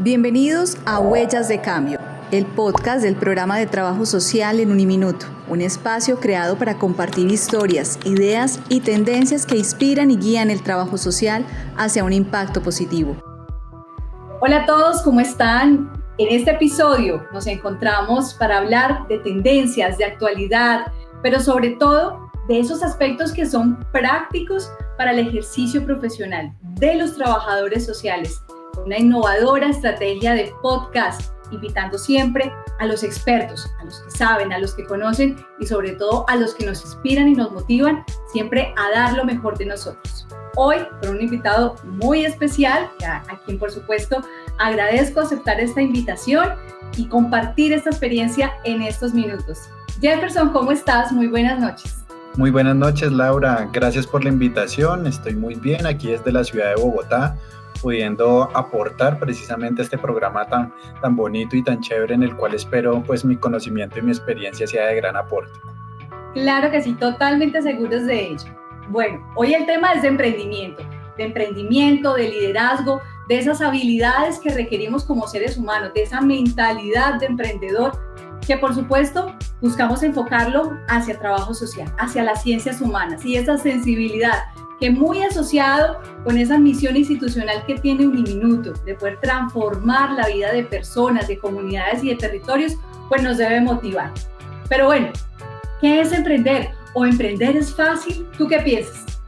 Bienvenidos a Huellas de Cambio, el podcast del programa de trabajo social en Uniminuto, un espacio creado para compartir historias, ideas y tendencias que inspiran y guían el trabajo social hacia un impacto positivo. Hola a todos, ¿cómo están? En este episodio nos encontramos para hablar de tendencias, de actualidad, pero sobre todo de esos aspectos que son prácticos para el ejercicio profesional de los trabajadores sociales. Una innovadora estrategia de podcast, invitando siempre a los expertos, a los que saben, a los que conocen y sobre todo a los que nos inspiran y nos motivan siempre a dar lo mejor de nosotros. Hoy con un invitado muy especial, a quien por supuesto agradezco aceptar esta invitación y compartir esta experiencia en estos minutos. Jefferson, ¿cómo estás? Muy buenas noches. Muy buenas noches, Laura. Gracias por la invitación. Estoy muy bien aquí desde la ciudad de Bogotá, pudiendo aportar precisamente este programa tan bonito y tan chévere en el cual espero pues mi conocimiento y mi experiencia sea de gran aporte. Claro que sí, totalmente seguros de ello. Bueno, hoy el tema es de emprendimiento, de liderazgo, de esas habilidades que requerimos como seres humanos, de esa mentalidad de emprendedor que por supuesto buscamos enfocarlo hacia trabajo social, hacia las ciencias humanas y esa sensibilidad que muy asociado con esa misión institucional que tiene Uniminuto, de poder transformar la vida de personas, de comunidades y de territorios, pues nos debe motivar. Pero bueno, ¿qué es emprender? ¿O emprender es fácil? ¿Tú qué piensas?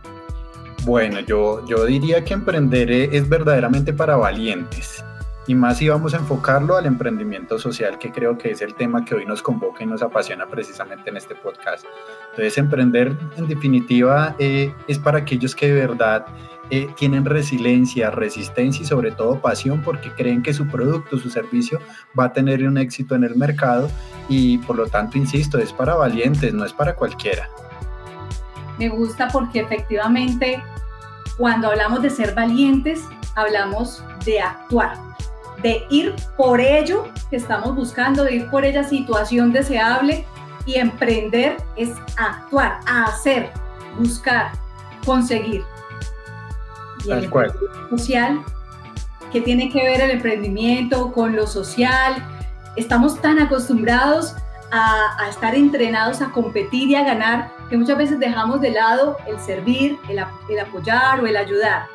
Bueno, yo diría que emprender es verdaderamente para valientes. Y más si vamos a enfocarlo al emprendimiento social, que creo que es el tema que hoy nos convoca y nos apasiona precisamente en este podcast. Entonces, emprender en definitiva es para aquellos que de verdad tienen resiliencia, resistencia y sobre todo pasión porque creen que su producto, su servicio va a tener un éxito en el mercado y por lo tanto, insisto, es para valientes, no es para cualquiera. Me gusta porque efectivamente cuando hablamos de ser valientes, hablamos de actuar, de ir por ello que estamos buscando, de ir por esa situación deseable, y emprender es actuar, hacer, buscar, conseguir. Y el emprendimiento social, ¿qué tiene que ver el emprendimiento con lo social? Estamos tan acostumbrados a estar entrenados a competir y a ganar que muchas veces dejamos de lado el servir, el apoyar o el ayudar.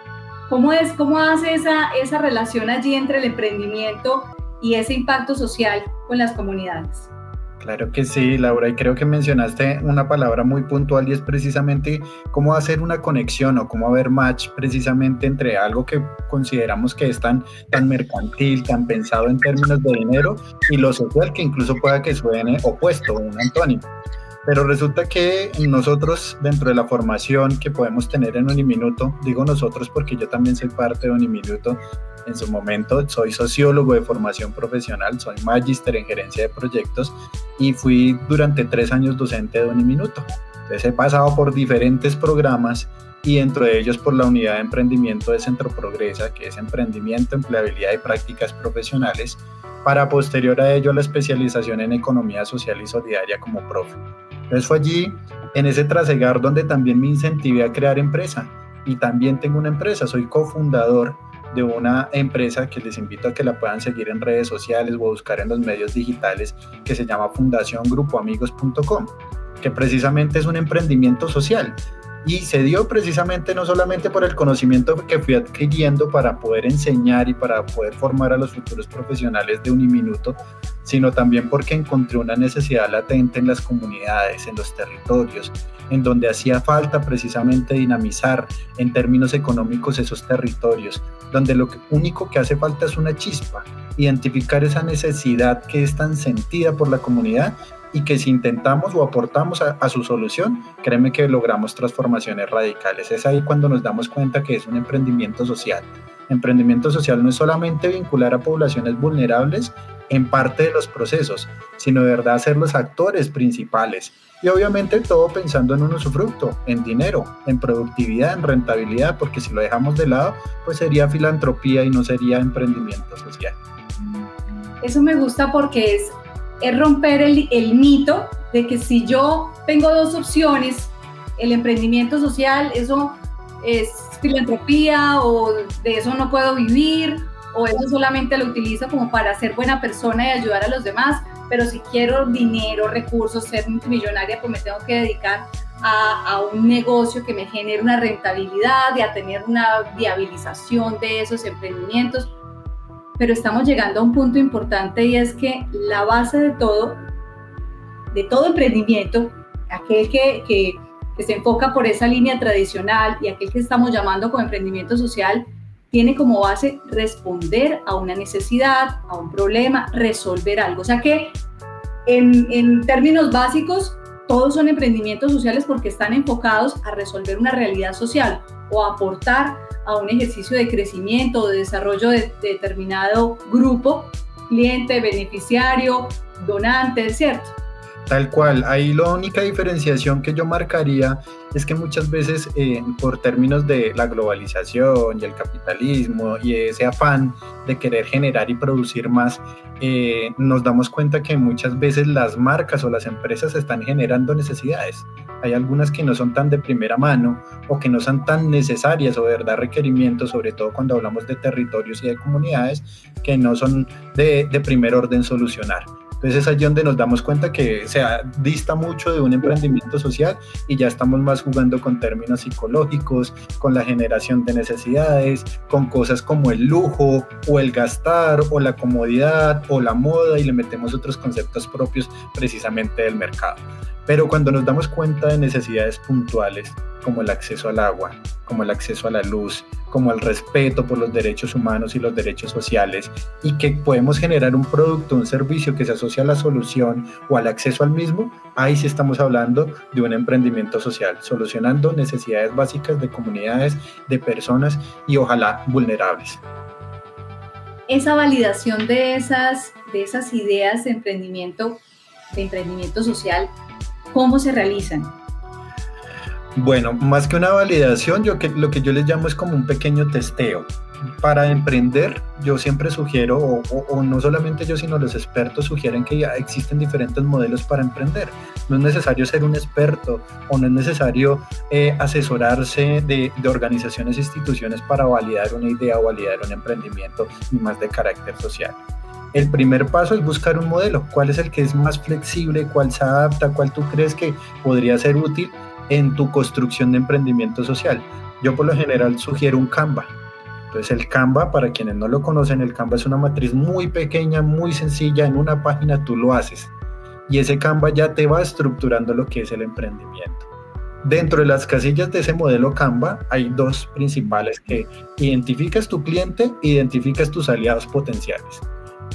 ¿Cómo hace esa relación allí entre el emprendimiento y ese impacto social con las comunidades? Claro que sí, Laura, y creo que mencionaste una palabra muy puntual y es precisamente cómo hacer una conexión o cómo haber match precisamente entre algo que consideramos que es tan mercantil, tan pensado en términos de dinero y lo social, que incluso pueda que suene opuesto, un antónimo. Pero resulta que nosotros, dentro de la formación que podemos tener en Uniminuto, digo nosotros porque yo también soy parte de Uniminuto, en su momento soy sociólogo de formación profesional, soy magíster en gerencia de proyectos y fui durante 3 años docente de Uniminuto. Entonces he pasado por diferentes programas y dentro de ellos por la unidad de emprendimiento de Centro Progresa, que es emprendimiento, empleabilidad y prácticas profesionales, para posterior a ello la especialización en economía social y solidaria como profe. Entonces fue allí, en ese trasegar, donde también me incentivé a crear empresa. Y también tengo una empresa, soy cofundador de una empresa que les invito a que la puedan seguir en redes sociales o buscar en los medios digitales, que se llama fundaciongrupoamigos.com, que precisamente es un emprendimiento social. Y se dio precisamente no solamente por el conocimiento que fui adquiriendo para poder enseñar y para poder formar a los futuros profesionales de Uniminuto, sino también porque encontré una necesidad latente en las comunidades, en los territorios, en donde hacía falta precisamente dinamizar en términos económicos esos territorios, donde lo único que hace falta es una chispa, identificar esa necesidad que es tan sentida por la comunidad y que si intentamos o aportamos a su solución, créeme que logramos transformaciones radicales. Es ahí cuando nos damos cuenta que es un emprendimiento social. Emprendimiento social no es solamente vincular a poblaciones vulnerables en parte de los procesos, sino de verdad ser los actores principales. Y obviamente todo pensando en un usufructo, en dinero, en productividad, en rentabilidad, porque si lo dejamos de lado, pues sería filantropía y no sería emprendimiento social. Eso me gusta porque es romper el mito de que si yo tengo 2 opciones, el emprendimiento social, eso es filantropía o de eso no puedo vivir, o eso solamente lo utilizo como para ser buena persona y ayudar a los demás, pero si quiero dinero, recursos, ser multimillonaria, pues me tengo que dedicar a un negocio que me genere una rentabilidad y a tener una viabilización de esos emprendimientos. Pero estamos llegando a un punto importante, y es que la base de todo emprendimiento, aquel que se enfoca por esa línea tradicional y aquel que estamos llamando como emprendimiento social, tiene como base responder a una necesidad, a un problema, resolver algo. O sea que en términos básicos, todos son emprendimientos sociales porque están enfocados a resolver una realidad social o a aportar a un ejercicio de crecimiento o de desarrollo de determinado grupo, cliente, beneficiario, donante, ¿cierto? Tal cual, ahí la única diferenciación que yo marcaría es que muchas veces por términos de la globalización y el capitalismo y ese afán de querer generar y producir más, nos damos cuenta que muchas veces las marcas o las empresas están generando necesidades. Hay algunas que no son tan de primera mano o que no son tan necesarias o de verdad requerimientos, sobre todo cuando hablamos de territorios y de comunidades, que no son de primer orden solucionar. Entonces es allí donde nos damos cuenta que se dista mucho de un emprendimiento social y ya estamos más jugando con términos psicológicos, con la generación de necesidades, con cosas como el lujo o el gastar o la comodidad o la moda, y le metemos otros conceptos propios precisamente del mercado. Pero cuando nos damos cuenta de necesidades puntuales, como el acceso al agua, como el acceso a la luz, como el respeto por los derechos humanos y los derechos sociales, y que podemos generar un producto, un servicio que se asocia a la solución o al acceso al mismo, ahí sí estamos hablando de un emprendimiento social, solucionando necesidades básicas de comunidades, de personas y ojalá vulnerables. Esa validación de esas ideas de emprendimiento social, ¿cómo se realizan? Bueno, más que una validación, lo que yo les llamo es como un pequeño testeo. Para emprender, yo siempre sugiero, o no solamente yo, sino los expertos sugieren que ya existen diferentes modelos para emprender. No es necesario ser un experto o no es necesario asesorarse de organizaciones e instituciones para validar una idea o validar un emprendimiento, y más de carácter social. El primer paso es buscar un modelo. ¿Cuál es el que es más flexible? ¿Cuál se adapta? ¿Cuál tú crees que podría ser útil en tu construcción de emprendimiento social? Yo por lo general sugiero un Canva. Entonces el Canva, para quienes no lo conocen, el Canva es una matriz muy pequeña, muy sencilla. En una página tú lo haces y ese Canva ya te va estructurando lo que es el emprendimiento. Dentro de las casillas de ese modelo Canva hay dos principales: que identificas tu cliente, identificas tus aliados potenciales.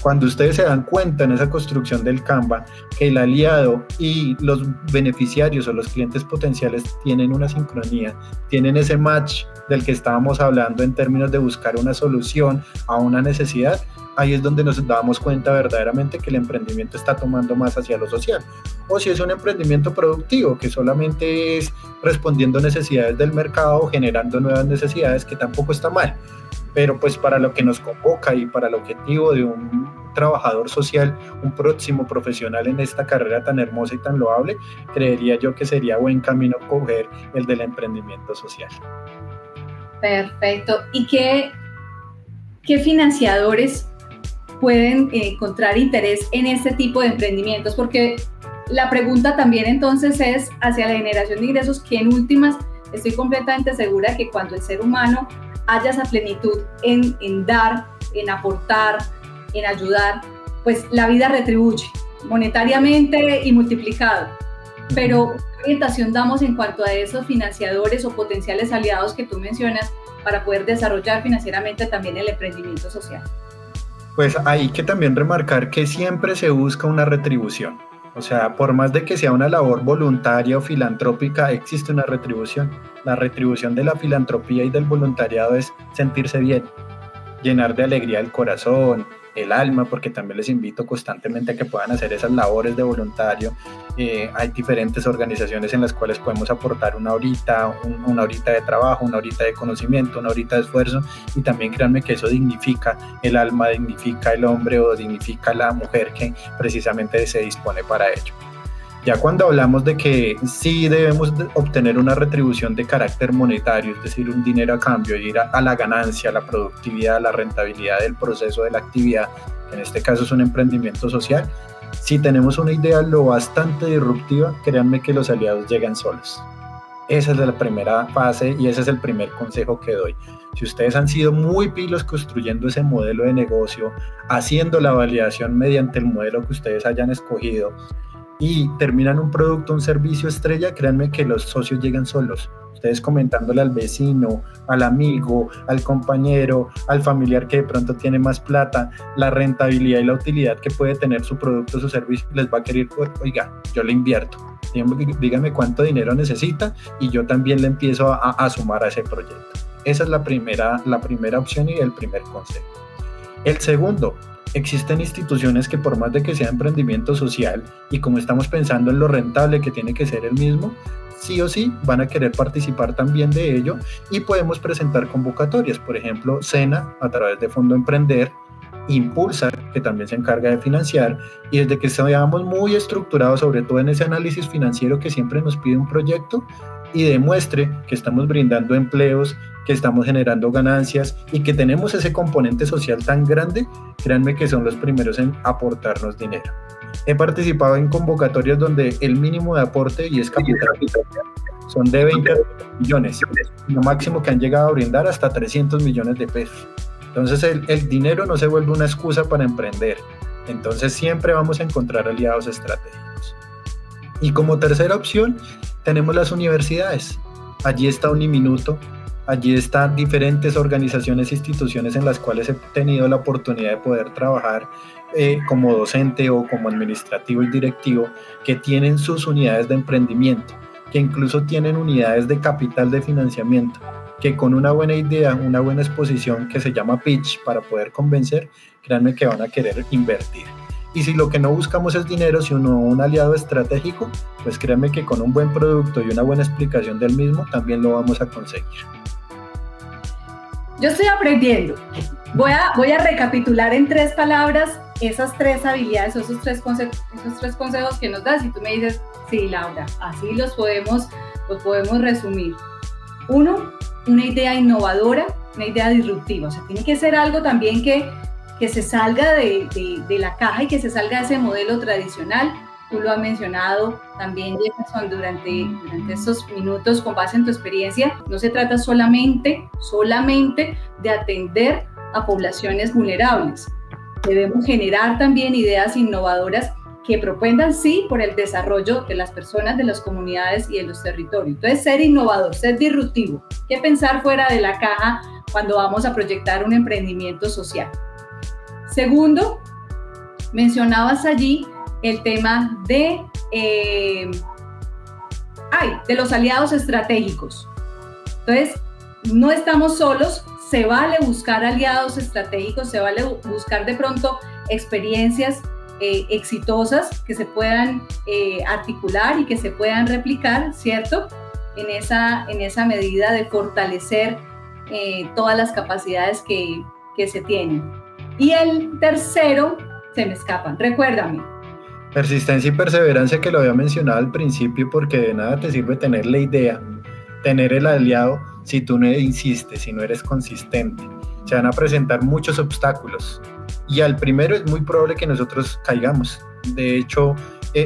Cuando ustedes se dan cuenta en esa construcción del Canva que el aliado y los beneficiarios o los clientes potenciales tienen una sincronía, tienen ese match del que estábamos hablando en términos de buscar una solución a una necesidad, ahí es donde nos damos cuenta verdaderamente que el emprendimiento está tomando más hacia lo social. O si es un emprendimiento productivo que solamente es respondiendo necesidades del mercado, generando nuevas necesidades, que tampoco está mal. Pero pues para lo que nos convoca y para el objetivo de un trabajador social, un próximo profesional en esta carrera tan hermosa y tan loable, creería yo que sería buen camino coger el del emprendimiento social. Perfecto. ¿Y qué financiadores pueden encontrar interés en este tipo de emprendimientos? Porque la pregunta también entonces es hacia la generación de ingresos, que en últimas estoy completamente segura que cuando el ser humano haya esa plenitud en dar, en aportar, en ayudar, pues la vida retribuye monetariamente y multiplicado. Pero ¿qué orientación damos en cuanto a esos financiadores o potenciales aliados que tú mencionas para poder desarrollar financieramente también el emprendimiento social? Pues hay que también remarcar que siempre se busca una retribución. O sea, por más de que sea una labor voluntaria o filantrópica, existe una retribución. La retribución de la filantropía y del voluntariado es sentirse bien, llenar de alegría el corazón, el alma, porque también les invito constantemente a que puedan hacer esas labores de voluntario. Hay diferentes organizaciones en las cuales podemos aportar una horita de trabajo, una horita de conocimiento, una horita de esfuerzo, y también créanme que eso dignifica el alma, dignifica el hombre o dignifica la mujer que precisamente se dispone para ello. Ya cuando hablamos de que sí debemos obtener una retribución de carácter monetario, es decir, un dinero a cambio, ir a la ganancia, a la productividad, a la rentabilidad del proceso de la actividad, que en este caso es un emprendimiento social, si tenemos una idea lo bastante disruptiva, créanme que los aliados llegan solos. Esa es la primera fase y ese es el primer consejo que doy. Si ustedes han sido muy pilos construyendo ese modelo de negocio, haciendo la validación mediante el modelo que ustedes hayan escogido y terminan un producto, un servicio estrella, créanme que los socios llegan solos. Ustedes comentándole al vecino, al amigo, al compañero, al familiar que de pronto tiene más plata, la rentabilidad y la utilidad que puede tener su producto o su servicio, les va a querer, oiga, yo le invierto, dígame cuánto dinero necesita y yo también le empiezo a sumar a ese proyecto. Esa es la primera opción y el primer consejo. El segundo, existen instituciones que por más de que sea emprendimiento social y como estamos pensando en lo rentable que tiene que ser el mismo, sí o sí van a querer participar también de ello y podemos presentar convocatorias, por ejemplo, SENA a través de Fondo Emprender, Impulsa, que también se encarga de financiar, y desde que estamos muy estructurados, sobre todo en ese análisis financiero que siempre nos pide un proyecto y demuestre que estamos brindando empleos, que estamos generando ganancias y que tenemos ese componente social tan grande, créanme que son los primeros en aportarnos dinero. He participado en convocatorias donde el mínimo de aporte, y es capital, son de 20 millones, lo máximo que han llegado a brindar hasta 300 millones de pesos. Entonces el dinero no se vuelve una excusa para emprender, entonces siempre vamos a encontrar aliados estratégicos. Y como tercera opción tenemos las universidades. Allí está Uniminuto, allí están diferentes organizaciones e instituciones en las cuales he tenido la oportunidad de poder trabajar como docente o como administrativo y directivo, que tienen sus unidades de emprendimiento, que incluso tienen unidades de capital de financiamiento, que con una buena idea, una buena exposición que se llama pitch para poder convencer, créanme que van a querer invertir. Y si lo que no buscamos es dinero, sino un aliado estratégico, pues créanme que con un buen producto y una buena explicación del mismo también lo vamos a conseguir. Yo estoy aprendiendo. Voy a recapitular en 3 palabras esas 3 habilidades, esos tres consejos que nos das y tú me dices, sí, Laura, así los podemos resumir. 1, una idea innovadora, una idea disruptiva. O sea, tiene que ser algo también que se salga de la caja y que se salga de ese modelo tradicional. Tú lo has mencionado también, Jefferson, durante estos minutos con base en tu experiencia. No se trata solamente de atender a poblaciones vulnerables. Debemos generar también ideas innovadoras que propendan, sí, por el desarrollo de las personas, de las comunidades y de los territorios. Entonces, ser innovador, ser disruptivo, que pensar fuera de la caja cuando vamos a proyectar un emprendimiento social. Segundo, mencionabas allí el tema de los aliados estratégicos. Entonces, no estamos solos, se vale buscar aliados estratégicos, se vale buscar de pronto experiencias exitosas que se puedan articular y que se puedan replicar, ¿cierto? En esa medida de fortalecer todas las capacidades que se tienen. Y el tercero, se me escapan, recuérdame. Persistencia y perseverancia, que lo había mencionado al principio, porque de nada te sirve tener la idea, tener el aliado, si tú no insistes, si no eres consistente. Se van a presentar muchos obstáculos y al primero es muy probable que nosotros caigamos. De hecho,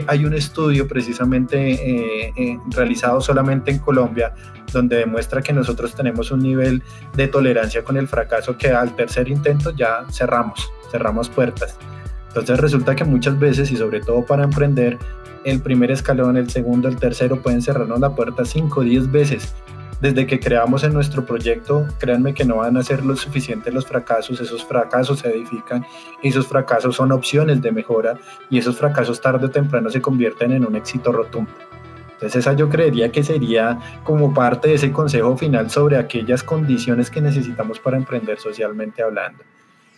hay un estudio precisamente realizado solamente en Colombia donde demuestra que nosotros tenemos un nivel de tolerancia con el fracaso que al tercer intento ya cerramos puertas. Entonces resulta que muchas veces, y sobre todo para emprender, el primer escalón, el segundo, el tercero pueden cerrarnos la puerta 5 o 10 veces. Desde que creamos en nuestro proyecto, créanme que no van a ser lo suficiente los fracasos. Esos fracasos se edifican, esos fracasos son opciones de mejora y esos fracasos tarde o temprano se convierten en un éxito rotundo. Entonces esa yo creería que sería como parte de ese consejo final sobre aquellas condiciones que necesitamos para emprender socialmente hablando.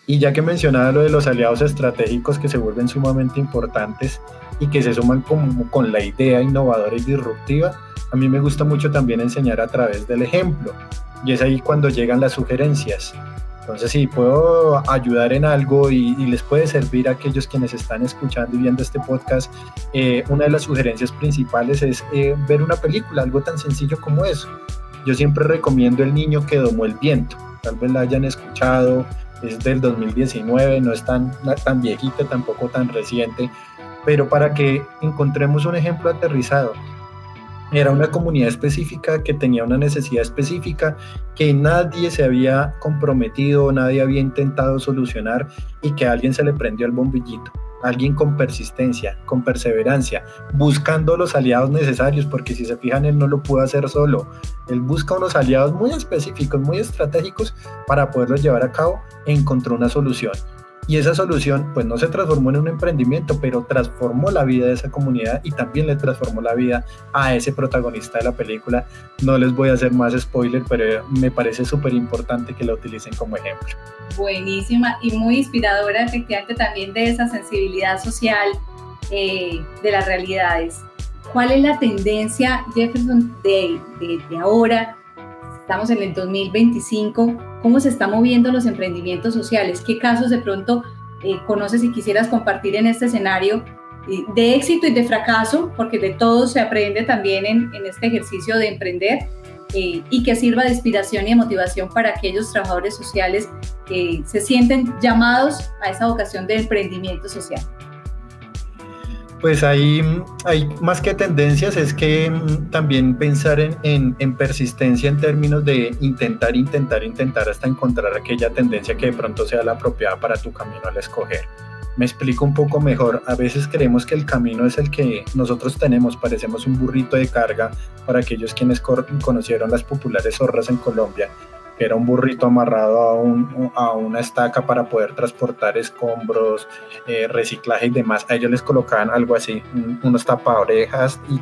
Y ya que mencionaba lo de los aliados estratégicos que se vuelven sumamente importantes y que se suman con la idea innovadora y disruptiva, a mí me gusta mucho también enseñar a través del ejemplo, y es ahí cuando llegan las sugerencias. Entonces, si puedo ayudar en algo y les puede servir a aquellos quienes están escuchando y viendo este podcast, una de las sugerencias principales es ver una película, algo tan sencillo como eso. Yo siempre recomiendo El niño que domó el viento. Tal vez la hayan escuchado, es del 2019, no es tan viejita, tampoco tan reciente, pero para que encontremos un ejemplo aterrizado. Era una comunidad específica que tenía una necesidad específica que nadie se había comprometido, nadie había intentado solucionar y que a alguien se le prendió el bombillito. Alguien con persistencia, con perseverancia, buscando los aliados necesarios, porque si se fijan, él no lo pudo hacer solo. Él busca unos aliados muy específicos, muy estratégicos para poderlos llevar a cabo e encontró una solución. Y esa solución pues no se transformó en un emprendimiento, pero transformó la vida de esa comunidad y también le transformó la vida a ese protagonista de la película. No les voy a hacer más spoiler, pero me parece súper importante que la utilicen como ejemplo. Buenísima y muy inspiradora efectivamente también de esa sensibilidad social de las realidades. ¿Cuál es la tendencia, Jefferson, de ahora? Estamos en el 2025, ¿cómo se están moviendo los emprendimientos sociales? ¿Qué casos de pronto conoces y quisieras compartir en este escenario de éxito y de fracaso? Porque de todo se aprende también en este ejercicio de emprender y que sirva de inspiración y de motivación para aquellos trabajadores sociales que se sienten llamados a esa vocación de emprendimiento social. Pues hay más que tendencias, es que también pensar en persistencia en términos de intentar hasta encontrar aquella tendencia que de pronto sea la apropiada para tu camino al escoger. Me explico un poco mejor. A veces creemos que el camino es el que nosotros tenemos, parecemos un burrito de carga para aquellos quienes conocieron las populares zorras en Colombia, que era un burrito amarrado a una estaca para poder transportar escombros, reciclaje y demás. A ellos les colocaban algo así, unos tapaorejas y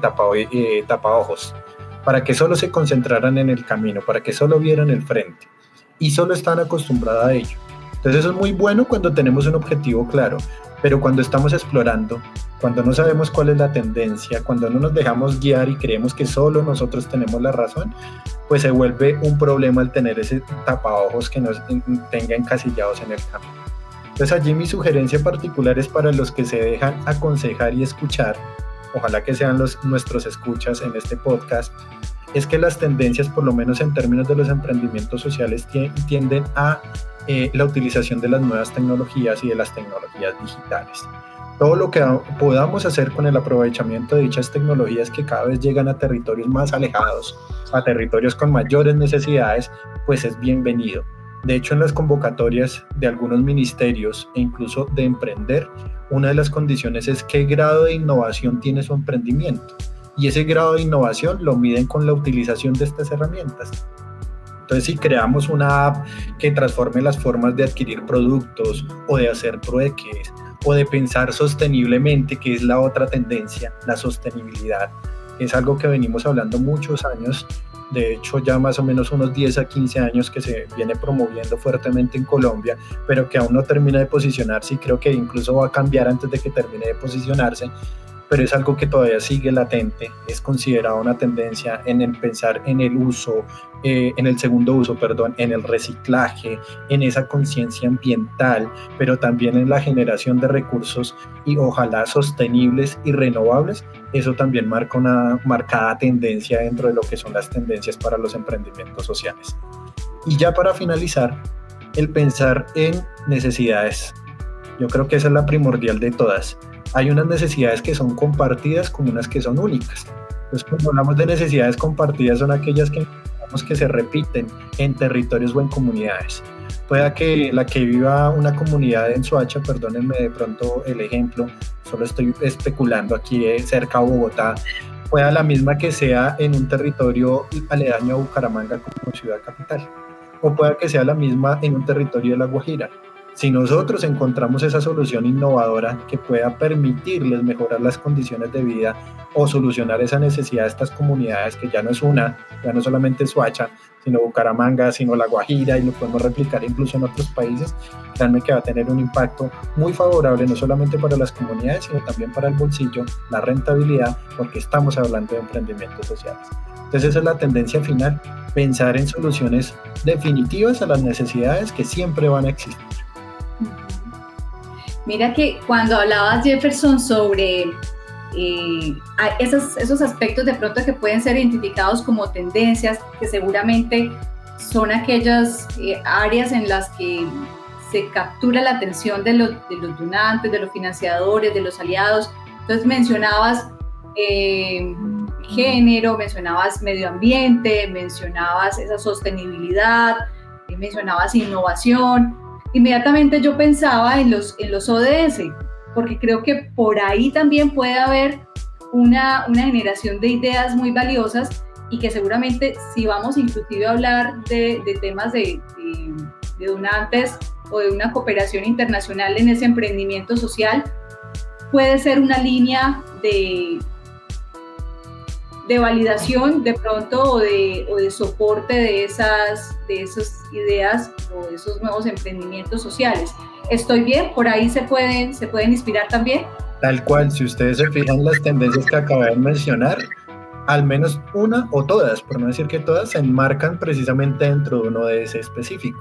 tapaojos, para que solo se concentraran en el camino, para que solo vieran el frente, y solo están acostumbrados a ello. Entonces eso es muy bueno cuando tenemos un objetivo claro, pero cuando estamos explorando, cuando no sabemos cuál es la tendencia, cuando no nos dejamos guiar y creemos que solo nosotros tenemos la razón, pues se vuelve un problema el tener ese tapaojos que nos tenga encasillados en el camino. Entonces allí mi sugerencia particular es para los que se dejan aconsejar y escuchar, ojalá que sean nuestros escuchas en este podcast, es que las tendencias, por lo menos en términos de los emprendimientos sociales, tienden a la utilización de las nuevas tecnologías y de las tecnologías digitales. Todo lo que podamos hacer con el aprovechamiento de dichas tecnologías que cada vez llegan a territorios más alejados, a territorios con mayores necesidades, pues es bienvenido. De hecho, en las convocatorias de algunos ministerios e incluso de emprender, una de las condiciones es qué grado de innovación tiene su emprendimiento. Y ese grado de innovación lo miden con la utilización de estas herramientas. Entonces, si creamos una app que transforme las formas de adquirir productos o de hacer trueques o de pensar sosteniblemente, que es la otra tendencia, la sostenibilidad, es algo que venimos hablando muchos años, de hecho ya más o menos unos 10 a 15 años que se viene promoviendo fuertemente en Colombia, pero que aún no termina de posicionarse y creo que incluso va a cambiar antes de que termine de posicionarse. Pero es algo que todavía sigue latente, es considerado una tendencia en el pensar en el uso, en el segundo uso, en el reciclaje, en esa conciencia ambiental, pero también en la generación de recursos y ojalá sostenibles y renovables. Eso también marca una marcada tendencia dentro de lo que son las tendencias para los emprendimientos sociales. Y ya para finalizar, el pensar en necesidades. Yo creo que esa es la primordial de todas. Hay unas necesidades que son compartidas como unas que son únicas. Entonces, cuando hablamos de necesidades compartidas, son aquellas que se repiten en territorios o en comunidades. Pueda que la que viva una comunidad en Soacha, perdónenme de pronto el ejemplo, solo estoy especulando aquí cerca a Bogotá, pueda la misma que sea en un territorio aledaño a Bucaramanga como ciudad capital, o pueda que sea la misma en un territorio de La Guajira. Si nosotros encontramos esa solución innovadora que pueda permitirles mejorar las condiciones de vida o solucionar esa necesidad de estas comunidades, que ya no es ya no solamente Soacha, sino Bucaramanga, sino La Guajira, y lo podemos replicar incluso en otros países, créanme que va a tener un impacto muy favorable no solamente para las comunidades, sino también para el bolsillo, la rentabilidad, porque estamos hablando de emprendimientos sociales. Entonces esa es la tendencia final, pensar en soluciones definitivas a las necesidades que siempre van a existir. Mira que cuando hablabas, Jefferson, sobre esos aspectos de pronto que pueden ser identificados como tendencias, que seguramente son aquellas áreas en las que se captura la atención de los donantes, de los financiadores, de los aliados. Entonces mencionabas género, mencionabas medio ambiente, mencionabas esa sostenibilidad, mencionabas innovación. Inmediatamente yo pensaba en los ODS, porque creo que por ahí también puede haber una generación de ideas muy valiosas y que seguramente si vamos inclusive a hablar de temas de donantes o de una cooperación internacional en ese emprendimiento social, puede ser una línea de validación de pronto o de soporte de esas ideas o de esos nuevos emprendimientos sociales. ¿Estoy bien? ¿Por ahí se pueden inspirar también? Tal cual, si ustedes se fijan las tendencias que acabé de mencionar, al menos una o todas, por no decir que todas, se enmarcan precisamente dentro de uno de ese específico.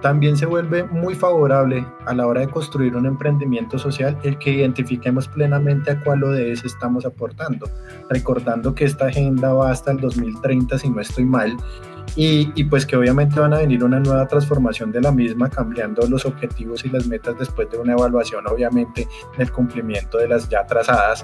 También se vuelve muy favorable a la hora de construir un emprendimiento social el que identifiquemos plenamente a cuál ODS estamos aportando, recordando que esta agenda va hasta el 2030 si no estoy mal, y pues que obviamente van a venir una nueva transformación de la misma, cambiando los objetivos y las metas después de una evaluación obviamente del cumplimiento de las ya trazadas.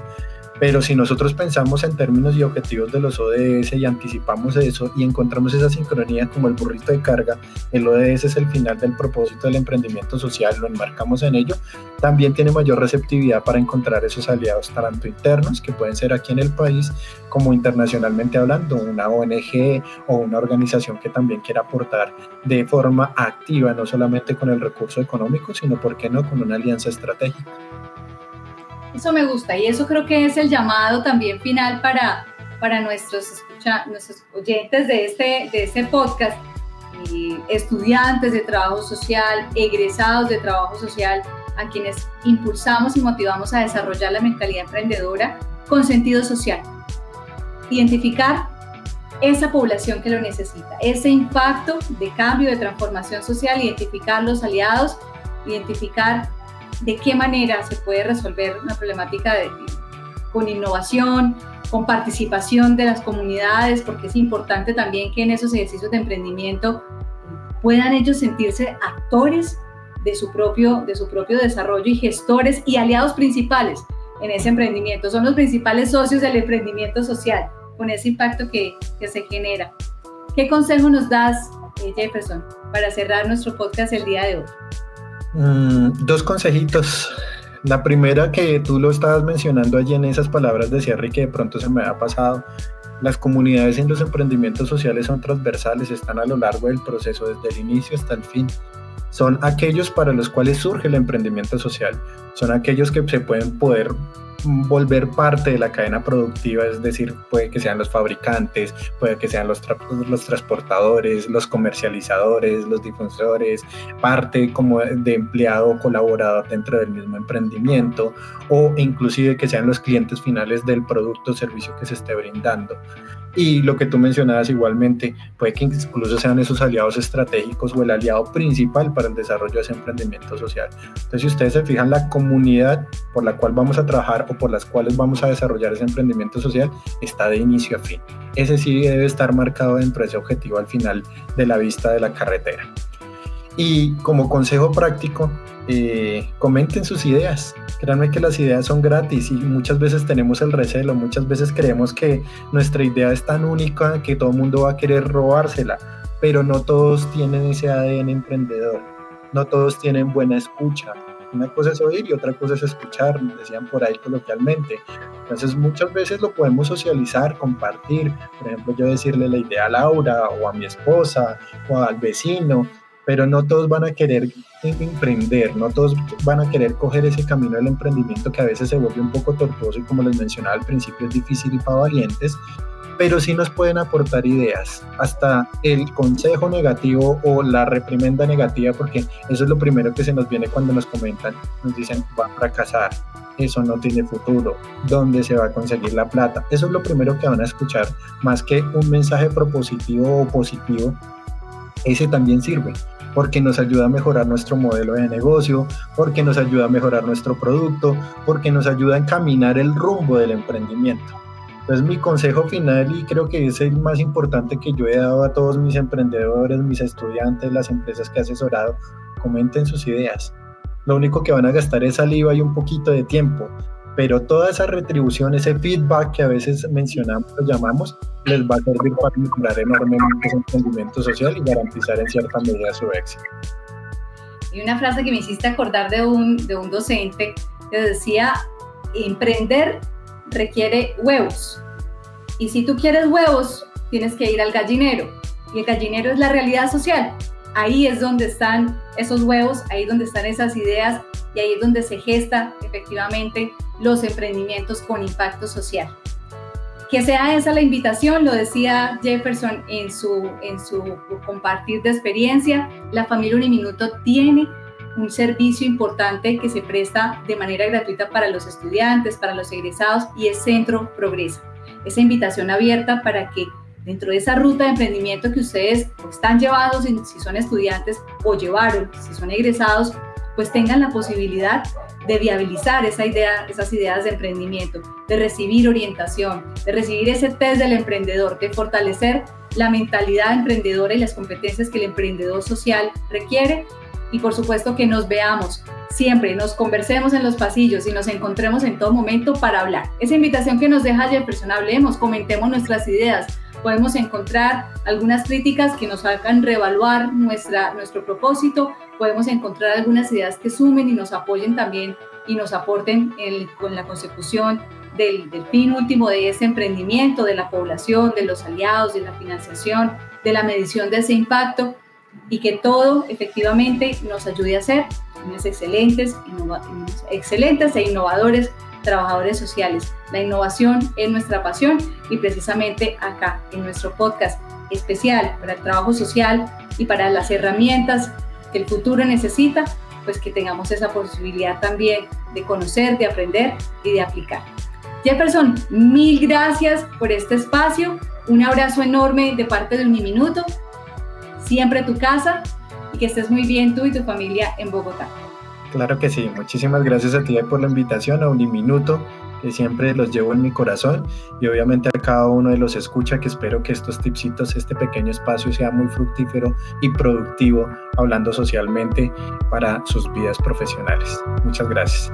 Pero si nosotros pensamos en términos y objetivos de los ODS y anticipamos eso y encontramos esa sincronía como el burrito de carga, el ODS es el final del propósito del emprendimiento social, lo enmarcamos en ello, también tiene mayor receptividad para encontrar esos aliados tanto internos, que pueden ser aquí en el país, como internacionalmente hablando, una ONG o una organización que también quiera aportar de forma activa, no solamente con el recurso económico, sino, ¿por qué no?, con una alianza estratégica. Eso me gusta y eso creo que es el llamado también final para nuestros oyentes de este podcast, estudiantes de trabajo social, egresados de trabajo social, a quienes impulsamos y motivamos a desarrollar la mentalidad emprendedora con sentido social. Identificar esa población que lo necesita, ese impacto de cambio, de transformación social, identificar los aliados, identificar de qué manera se puede resolver una problemática con innovación, con participación de las comunidades, porque es importante también que en esos ejercicios de emprendimiento puedan ellos sentirse actores de su propio desarrollo y gestores y aliados principales en ese emprendimiento. Son los principales socios del emprendimiento social, con ese impacto que se genera. ¿Qué consejo nos das, Jefferson, para cerrar nuestro podcast el día de hoy? Dos consejitos. La primera, que tú lo estabas mencionando allí en esas palabras de cierre y que de pronto se me ha pasado: las comunidades en los emprendimientos sociales son transversales, están a lo largo del proceso, desde el inicio hasta el fin. Son aquellos para los cuales surge el emprendimiento social, son aquellos que se pueden volver parte de la cadena productiva, es decir, puede que sean los fabricantes, puede que sean los transportadores, los comercializadores, los difusores, parte como de empleado o colaborador dentro del mismo emprendimiento, o inclusive que sean los clientes finales del producto o servicio que se esté brindando. Y lo que tú mencionabas igualmente, puede que incluso sean esos aliados estratégicos o el aliado principal para el desarrollo de ese emprendimiento social. Entonces, si ustedes se fijan, la comunidad por la cual vamos a trabajar o por las cuales vamos a desarrollar ese emprendimiento social está de inicio a fin. Ese sí debe estar marcado dentro de ese objetivo al final de la vista de la carretera. Y como consejo práctico, comenten sus ideas. Créanme que las ideas son gratis y muchas veces tenemos el recelo, muchas veces creemos que nuestra idea es tan única que todo el mundo va a querer robársela, pero no todos tienen ese ADN emprendedor, no todos tienen buena escucha. Una cosa es oír y otra cosa es escuchar, decían por ahí coloquialmente. Entonces muchas veces lo podemos socializar, compartir, por ejemplo yo decirle la idea a Laura o a mi esposa o al vecino, pero no todos van a querer emprender, no todos van a querer coger ese camino del emprendimiento que a veces se vuelve un poco tortuoso y, como les mencionaba al principio, es difícil y para valientes, pero sí nos pueden aportar ideas, hasta el consejo negativo o la reprimenda negativa, porque eso es lo primero que se nos viene cuando nos comentan, nos dicen va a fracasar, eso no tiene futuro, ¿dónde se va a conseguir la plata? Eso es lo primero que van a escuchar, más que un mensaje propositivo o positivo. Ese también sirve, porque nos ayuda a mejorar nuestro modelo de negocio, porque nos ayuda a mejorar nuestro producto, porque nos ayuda a encaminar el rumbo del emprendimiento. Entonces mi consejo final, y creo que es el más importante que yo he dado a todos mis emprendedores, mis estudiantes, las empresas que he asesorado: comenten sus ideas. Lo único que van a gastar es saliva y un poquito de tiempo, pero toda esa retribución, ese feedback que a veces mencionamos, lo llamamos, les va a servir para mejorar enormemente ese emprendimiento social y garantizar en cierta medida su éxito. Y una frase que me hiciste acordar de un docente que decía: emprender requiere huevos, y si tú quieres huevos tienes que ir al gallinero, y el gallinero es la realidad social. Ahí es donde están esos huevos, ahí es donde están esas ideas, y ahí es donde se gesta efectivamente los emprendimientos con impacto social. Que sea esa la invitación, lo decía Jefferson en su compartir de experiencia. La familia Uniminuto tiene un servicio importante que se presta de manera gratuita para los estudiantes, para los egresados, y es Centro Progresa. Esa invitación abierta para que dentro de esa ruta de emprendimiento que ustedes están llevados, si son estudiantes, o llevaron, si son egresados, pues tengan la posibilidad de viabilizar esas ideas de emprendimiento, de recibir orientación, de recibir ese test del emprendedor, de fortalecer la mentalidad emprendedora y las competencias que el emprendedor social requiere. Y por supuesto que nos veamos siempre, nos conversemos en los pasillos y nos encontremos en todo momento para hablar. Esa invitación que nos deja Jefferson: hablemos, comentemos nuestras ideas. Podemos encontrar algunas críticas que nos hagan reevaluar nuestro propósito, podemos encontrar algunas ideas que sumen y nos apoyen también y nos aporten con la consecución del fin último de ese emprendimiento, de la población, de los aliados, de la financiación, de la medición de ese impacto, y que todo efectivamente nos ayude a ser unos excelentes e innovadores trabajadores sociales. La innovación es nuestra pasión, y precisamente acá en nuestro podcast especial para el trabajo social y para las herramientas que el futuro necesita, pues que tengamos esa posibilidad también de conocer, de aprender y de aplicar. Jefferson, mil gracias por este espacio, un abrazo enorme de parte de Uniminuto, siempre tu casa, y que estés muy bien tú y tu familia en Bogotá. Claro que sí, muchísimas gracias a ti por la invitación a Uniminuto, que siempre los llevo en mi corazón, y obviamente a cada uno de los escucha, que espero que estos tipsitos, este pequeño espacio sea muy fructífero y productivo, hablando socialmente para sus vidas profesionales. Muchas gracias.